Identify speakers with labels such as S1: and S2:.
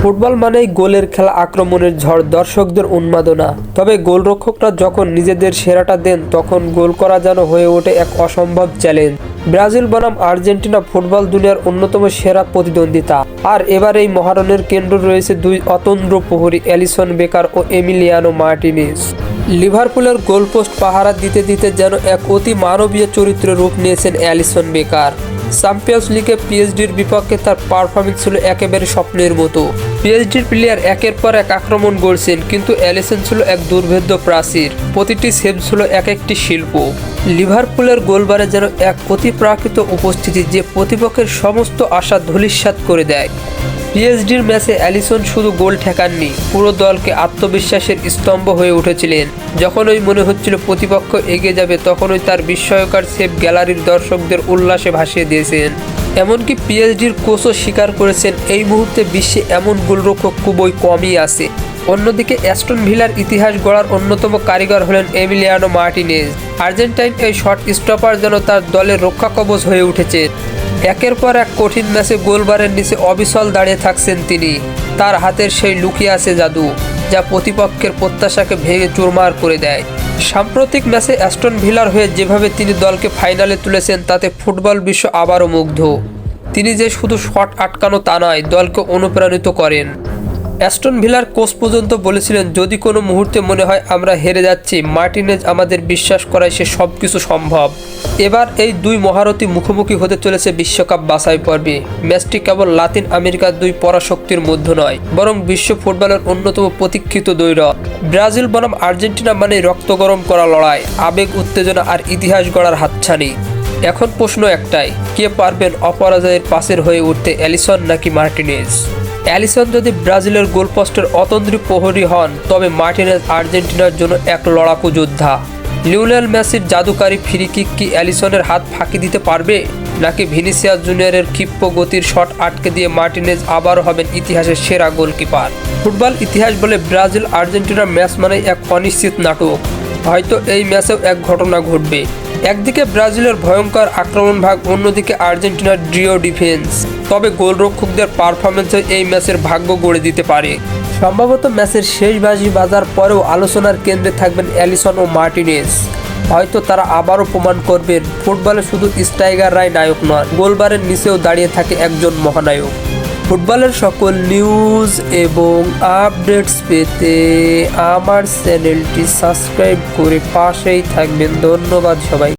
S1: Football মানেই গোলের খেলা, আক্রমণের ঝড়, দর্শকদের উন্মাদনা। তবে গোলরক্ষকরা যখন নিজেদের সেরাটা দেন তখন গোল করা যেন হয়ে ওঠে এক অসম্ভব চ্যালেঞ্জ। ব্রাজিল বনাম আর্জেন্টিনা ফুটবল দুনিয়ার অন্যতম সেরা প্রতিদ্বন্দ্বিতা। আর এবার এই মহারণের কেন্দ্র রয়েছে দুই অতন্দ্র প্রহরী, অ্যালিসন বেকার ও এমিলিয়ানো মার্টিনেজ। লিভারপুলের গোলপোস্ট পাহারা দিতে দিতে যেন এক অতি মানবীয় চরিত্রে রূপ নিয়েছেন অ্যালিসন বেকার। চ্যাম্পিয়ন্স লিগে পিএসডির বিপক্ষে তার পারফরমেন্স ছিল একেবারে স্বপ্নের মতো। পিএসডির প্লেয়ার একের পর এক আক্রমণ করছেন, কিন্তু অ্যালিসন ছিল এক দুর্ভেদ্য প্রাচীর। প্রতিটি সেভ ছিল এক একটি শিল্প। লিভারপুলের গোলবারে যেন এক অতিপ্রাকৃত উপস্থিতি, যে প্রতিপক্ষের সমস্ত আশা ধূলিসাৎ করে দেয়। পিএসডির ম্যাচে অ্যালিসন শুধু গোল ঠেকাননি, পুরো দলকে আত্মবিশ্বাসের স্তম্ভ হয়ে উঠেছিলেন। যখনই মনে হচ্ছিল প্রতিপক্ষ এগিয়ে যাবে, তখনই তার বিস্ময়কর সেভ গ্যালারির দর্শকদের উল্লাসে ভাসিয়ে দিয়েছেন। এমনকি পিএসডির কোচও স্বীকার করেছেন, এই মুহূর্তে বিশ্বে এমন গোলরক্ষক খুবই কমই আছে। অন্যদিকে অ্যাস্টন ভিলার ইতিহাস গড়ার অন্যতম কারিগর হলেন এমিলিয়ানো মার্টিনেজ। আর্জেন্টাইন এই শট স্টপার যেন তার দলের রক্ষা কবচ হয়ে উঠেছে। একের পর এক কঠিন ম্যাচে গোলবারের নিচে অবিচল দাঁড়িয়ে থাকছেন তিনি। তার হাতের সেই লুকিয়ে আছে জাদু, যা প্রতিপক্ষের প্রত্যাশাকে ভেঙে চুরমার করে দেয়। সাম্প্রতিক ম্যাচে অ্যাস্টন ভিলার হয়ে যেভাবে তিনি দলকে ফাইনালে তুলেছেন, তাতে ফুটবল বিশ্ব আবারও মুগ্ধ। তিনি যে শুধু শট আটকানো তা নয়, দলকে অনুপ্রাণিত করেন। অ্যাস্টন ভিলার কোচ পর্যন্ত বলেছিলেন, যদি কোনো মুহূর্তে মনে হয় আমরা হেরে যাচ্ছি, মার্টিনেজ আমাদের বিশ্বাস করায় সে সব কিছু সম্ভব। এবার এই দুই মহারথী মুখোমুখি হতে চলেছে বিশ্বকাপ বাছাই পর্বে। ম্যাচটি কেবল লাতিন আমেরিকার দুই পরাশক্তির মধ্যে নয়, বরং বিশ্ব ফুটবলের অন্যতম প্রতীক্ষিত দ্বৈরথ। ব্রাজিল বনাম আর্জেন্টিনা মানে রক্ত গরম করা লড়াই, আবেগ, উত্তেজনা আর ইতিহাস গড়ার হাতছানি। এখন প্রশ্ন একটাই, কে পারবেন অপরাজয়ের পাশের হয়ে উঠতে, অ্যালিসন নাকি মার্টিনেজ? অ্যালিসন যদি ব্রাজিলের গোলপোস্টের অতন্দ্রী প্রহরী হন, তবে মার্টিনেজ আর্জেন্টিনার জন্য এক লড়াকু যোদ্ধা। লিওনেল মেসির জাদুকারী ফ্রি কিক কি অ্যালিসনের হাত ফাঁকি দিতে পারবে, নাকি ভিনিসিয়াস জুনিয়রের ক্ষিপ্র গতির শট আটকে দিয়ে মার্টিনেজ আবারও হবেন ইতিহাসের সেরা গোলকিপার? ফুটবল ইতিহাস বলে ব্রাজিল আর্জেন্টিনার ম্যাচ মানে এক অনিশ্চিত নাটক। হয়তো এই ম্যাচেও এক ঘটনা ঘটবে। একদিকে ব্রাজিলের ভয়ঙ্কর আক্রমণ ভাগ, অন্যদিকে আর্জেন্টিনার দৃঢ় ডিফেন্স। তবে গোলরক্ষকদের পারফরমেন্সে এই ম্যাচের ভাগ্য গড়ে দিতে পারে। সম্ভবত ম্যাচের শেষ বাজি বাজার পরেও আলোচনার কেন্দ্রে থাকবেন অ্যালিসন ও মার্টিনেজ। হয়তো তারা আবারও প্রমাণ করবেন, ফুটবলে শুধু স্ট্রাইকাররাই নায়ক নয়, গোলবারের নিচেও দাঁড়িয়ে থাকে একজন মহানায়ক। ফুটবলের সকল নিউজ এবং আপডেটস পেতে আমার চ্যানেলটি সাবস্ক্রাইব করে পাশেই থাকবেন। ধন্যবাদ সবাই।